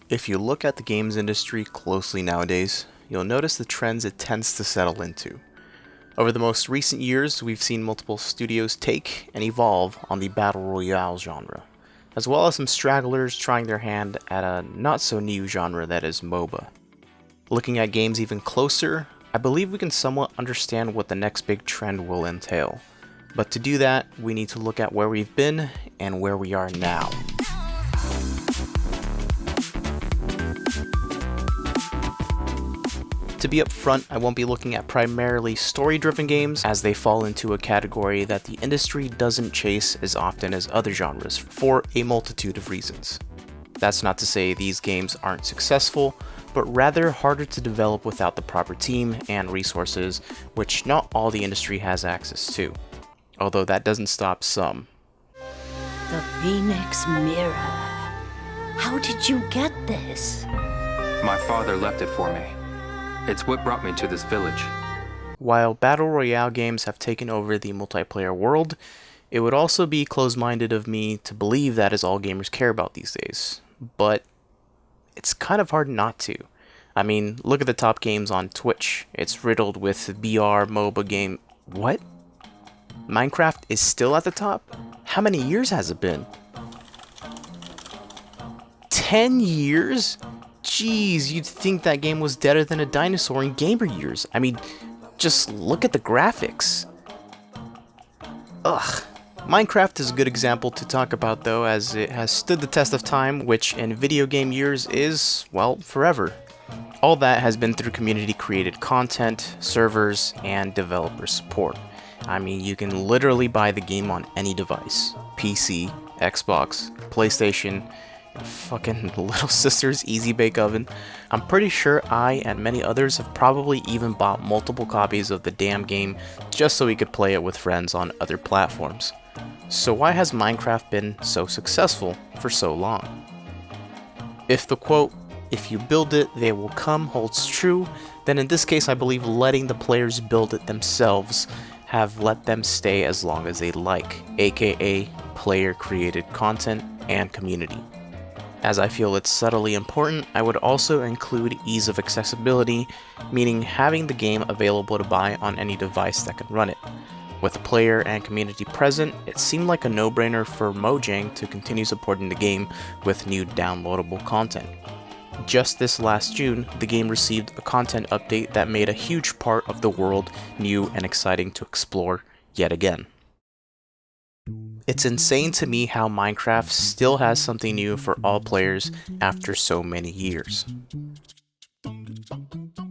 If you look at the games industry closely nowadays, you'll notice the trends it tends to settle into. Over the most recent years, we've seen multiple studios take and evolve on the Battle Royale genre, as well as some stragglers trying their hand at a not-so-new genre that is MOBA. Looking at games even closer, I believe we can somewhat understand what the next big trend will entail. But to do that, we need to look at where we've been and where we are now. To be upfront, I won't be looking at primarily story-driven games, as they fall into a category that the industry doesn't chase as often as other genres for a multitude of reasons. That's not to say these games aren't successful, but rather harder to develop without the proper team and resources, which not all the industry has access to. Although that doesn't stop some. The Phoenix Mirror. How did you get this? My father left it for me. It's what brought me to this village. While Battle Royale games have taken over the multiplayer world, it would also be close-minded of me to believe that is all gamers care about these days. But it's kind of hard not to. I mean, look at the top games on Twitch. It's riddled with BR, MOBA game... What? Minecraft is still at the top? How many years has it been? 10 years? Jeez, you'd think that game was deader than a dinosaur in gamer years. I mean, just look at the graphics. Ugh. Minecraft is a good example to talk about though, as it has stood the test of time, which in video game years is, well, forever. All that has been through community created content, servers, and developer support. I mean, you can literally buy the game on any device. PC, Xbox, PlayStation, fucking little sister's easy bake oven. I'm pretty sure I and many others have probably even bought multiple copies of the damn game just so we could play it with friends on other platforms. So why has Minecraft been so successful for so long? If the quote, "if you build it, they will come" holds true, then in this case I believe letting the players build it themselves have let them stay as long as they like, aka player created content and community. As I feel it's subtly important, I would also include ease of accessibility, meaning having the game available to buy on any device that can run it. With the player and community present, it seemed like a no-brainer for Mojang to continue supporting the game with new downloadable content. Just this last June, the game received a content update that made a huge part of the world new and exciting to explore yet again. It's insane to me how Minecraft still has something new for all players after so many years.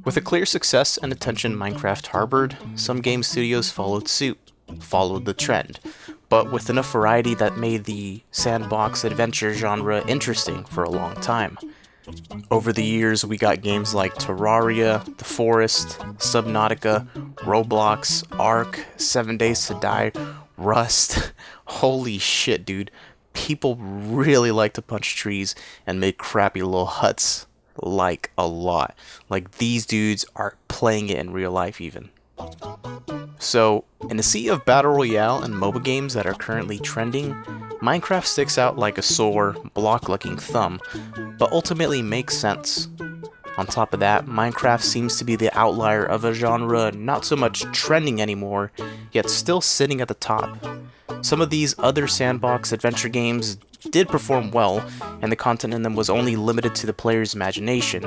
With the clear success and attention Minecraft harbored, some game studios followed suit, followed the trend, but with enough variety that made the sandbox adventure genre interesting for a long time. Over the years, we got games like Terraria, The Forest, Subnautica, Roblox, Ark, 7 Days to Die, Rust. Holy shit, dude. People really like to punch trees and make crappy little huts. Like, a lot. Like, these dudes are playing it in real life even. So, in a sea of Battle Royale and MOBA games that are currently trending, Minecraft sticks out like a sore, block-looking thumb, but ultimately makes sense. On top of that, Minecraft seems to be the outlier of a genre not so much trending anymore, yet still sitting at the top. Some of these other sandbox adventure games did perform well, and the content in them was only limited to the player's imagination.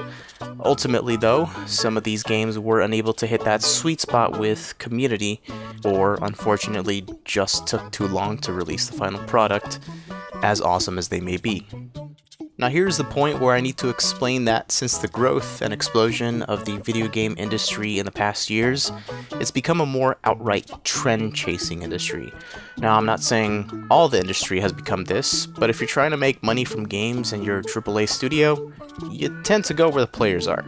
Ultimately though, some of these games were unable to hit that sweet spot with community, or unfortunately just took too long to release the final product, as awesome as they may be. Now here's the point where I need to explain that since the growth and explosion of the video game industry in the past years, it's become a more outright trend-chasing industry. Now I'm not saying all the industry has become this, but if you're trying to make money from games and you're a AAA studio, you tend to go where the players are.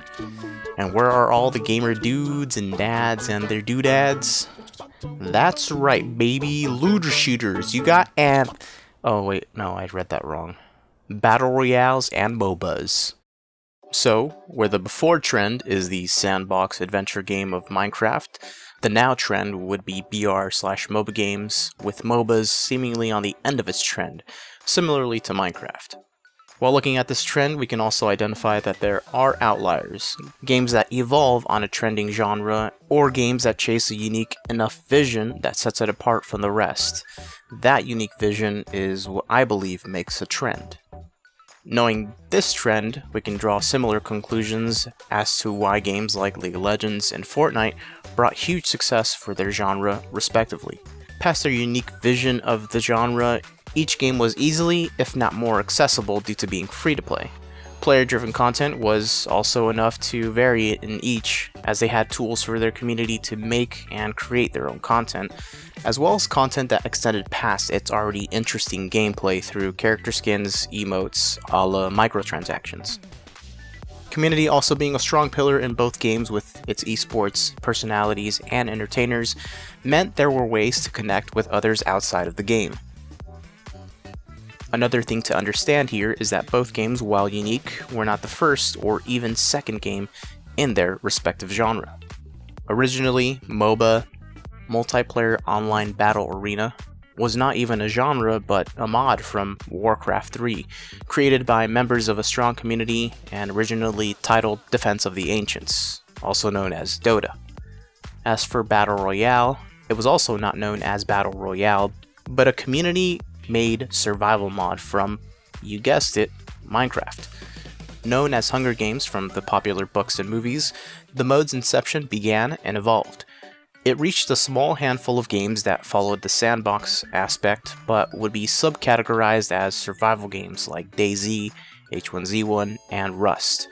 And where are all the gamer dudes and dads and their doodads? That's right, baby, looter shooters. You got oh wait, no, I read that wrong. Battle Royales and MOBAs. So, where the before trend is the sandbox adventure game of Minecraft, the now trend would be BR/MOBA games, with MOBAs seemingly on the end of its trend, similarly to Minecraft. While looking at this trend, we can also identify that there are outliers, games that evolve on a trending genre, or games that chase a unique enough vision that sets it apart from the rest. That unique vision is what I believe makes a trend. Knowing this trend, we can draw similar conclusions as to why games like League of Legends and Fortnite brought huge success for their genre, respectively. Past their unique vision of the genre, each game was easily, if not more accessible due to being free to play. Player-driven content was also enough to vary it in each, as they had tools for their community to make and create their own content, as well as content that extended past its already interesting gameplay through character skins, emotes, a la microtransactions. Community also being a strong pillar in both games with its esports, personalities, and entertainers meant there were ways to connect with others outside of the game. Another thing to understand here is that both games, while unique, were not the first or even second game in their respective genre. Originally, MOBA, Multiplayer Online Battle Arena, was not even a genre but a mod from Warcraft 3, created by members of a strong community and originally titled Defense of the Ancients, also known as Dota. As for Battle Royale, it was also not known as Battle Royale, but a community-made survival mod from, you guessed it, Minecraft. Known as Hunger Games from the popular books and movies, the mode's inception began and evolved. It reached a small handful of games that followed the sandbox aspect, but would be subcategorized as survival games like DayZ, H1Z1, and Rust.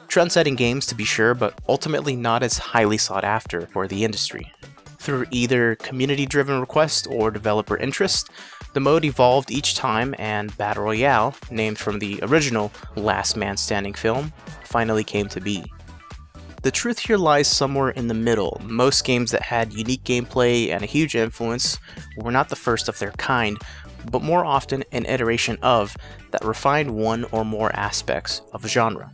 Trend-setting games to be sure, but ultimately not as highly sought after for the industry. Through either community-driven request or developer interest, the mode evolved each time, and Battle Royale, named from the original Last Man Standing film, finally came to be. The truth here lies somewhere in the middle. Most games that had unique gameplay and a huge influence were not the first of their kind, but more often an iteration of that refined one or more aspects of a genre.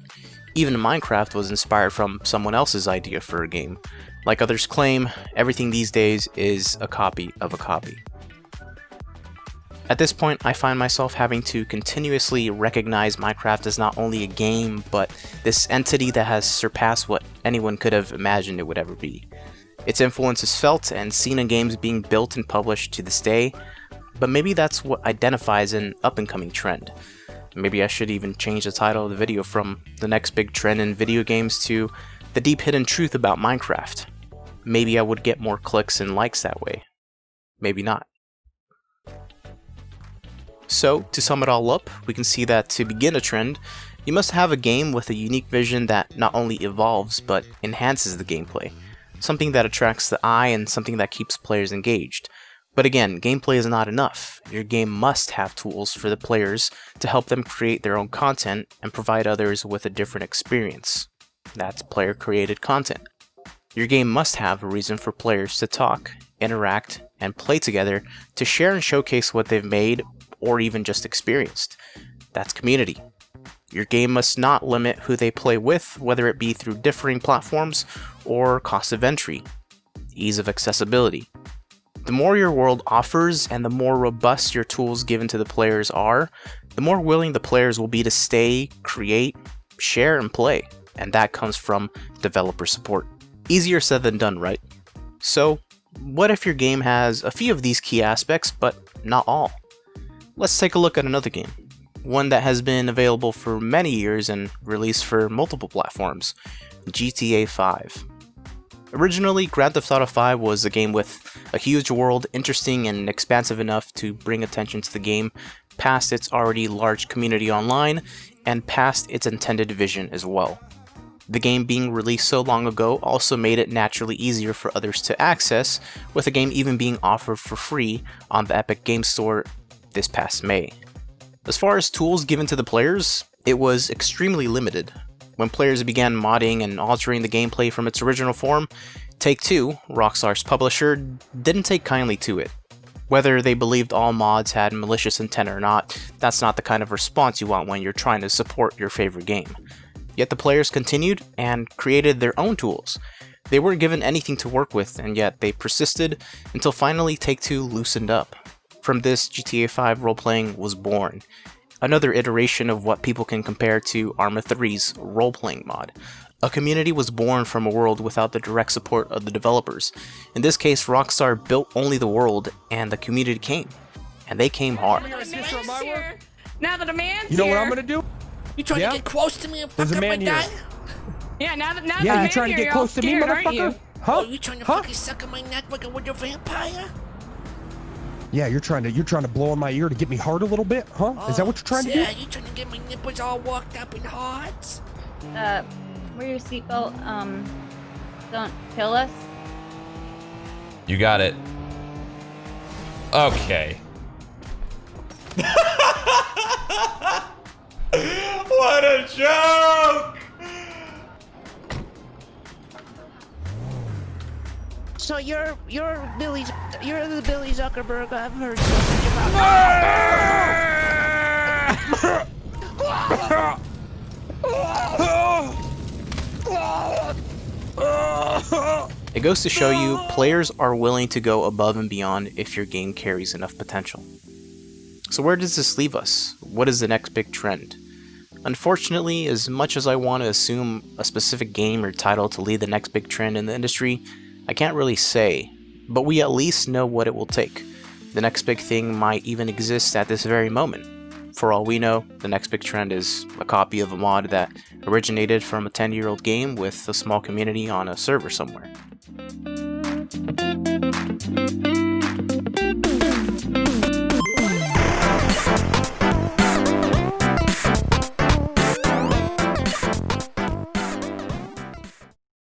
Even Minecraft was inspired from someone else's idea for a game. Like others claim, everything these days is a copy of a copy. At this point, I find myself having to continuously recognize Minecraft as not only a game, but this entity that has surpassed what anyone could have imagined it would ever be. Its influence is felt and seen in games being built and published to this day, but maybe that's what identifies an up-and-coming trend. Maybe I should even change the title of the video from the next big trend in video games to the deep hidden truth about Minecraft. Maybe I would get more clicks and likes that way. Maybe not. So, to sum it all up, we can see that to begin a trend, you must have a game with a unique vision that not only evolves, but enhances the gameplay. Something that attracts the eye and something that keeps players engaged. But again, gameplay is not enough. Your game must have tools for the players to help them create their own content and provide others with a different experience. That's player-created content. Your game must have a reason for players to talk, interact, and play together to share and showcase what they've made or even just experienced. That's community. Your game must not limit who they play with, whether it be through differing platforms or cost of entry, ease of accessibility. The more your world offers and the more robust your tools given to the players are, the more willing the players will be to stay, create, share, and play. And that comes from developer support. Easier said than done, right? So, what if your game has a few of these key aspects, but not all? Let's take a look at another game. One that has been available for many years and released for multiple platforms, GTA 5. Originally, Grand Theft Auto 5 was a game with a huge world, interesting and expansive enough to bring attention to the game past its already large community online and past its intended vision as well. The game being released so long ago also made it naturally easier for others to access, with the game even being offered for free on the Epic Games Store this past May. As far as tools given to the players, it was extremely limited. When players began modding and altering the gameplay from its original form, Take-Two, Rockstar's publisher, didn't take kindly to it. Whether they believed all mods had malicious intent or not, that's not the kind of response you want when you're trying to support your favorite game. Yet the players continued and created their own tools. They weren't given anything to work with, and yet they persisted until finally Take-Two loosened up. From this, GTA 5 role-playing was born. another iteration of what people can compare to Arma 3's role-playing mod. A community was born from a world without the direct support of the developers. In this case, Rockstar built only the world, and the community came. And they came hard. Now that a man's You know what here. I'm gonna do? You trying Yeah? to get close to me and fuck There's a up my man here. guy? Yeah, now that Yeah, a you man trying to here, get you're close all to me, scared, aren't you? motherfucker? Huh? Oh, you trying to fucking suck on my neck like a wicked vampire? Yeah, you're trying to blow in my ear to get me hard a little bit, huh? Is that what you're trying to Yeah, do? you trying to get my nipples all walked up and hard? Wear your seatbelt. Don't kill us. You got it. Okay. What a joke! So you're the Billy Zuckerberg I've heard so much about. It goes to show you, players are willing to go above and beyond if your game carries enough potential. So where does this leave us? What is the next big trend? Unfortunately, as much as I want to assume a specific game or title to lead the next big trend in the industry, I can't really say, but we at least know what it will take. The next big thing might even exist at this very moment. For all we know, the next big trend is a copy of a mod that originated from a 10-year-old game with a small community on a server somewhere.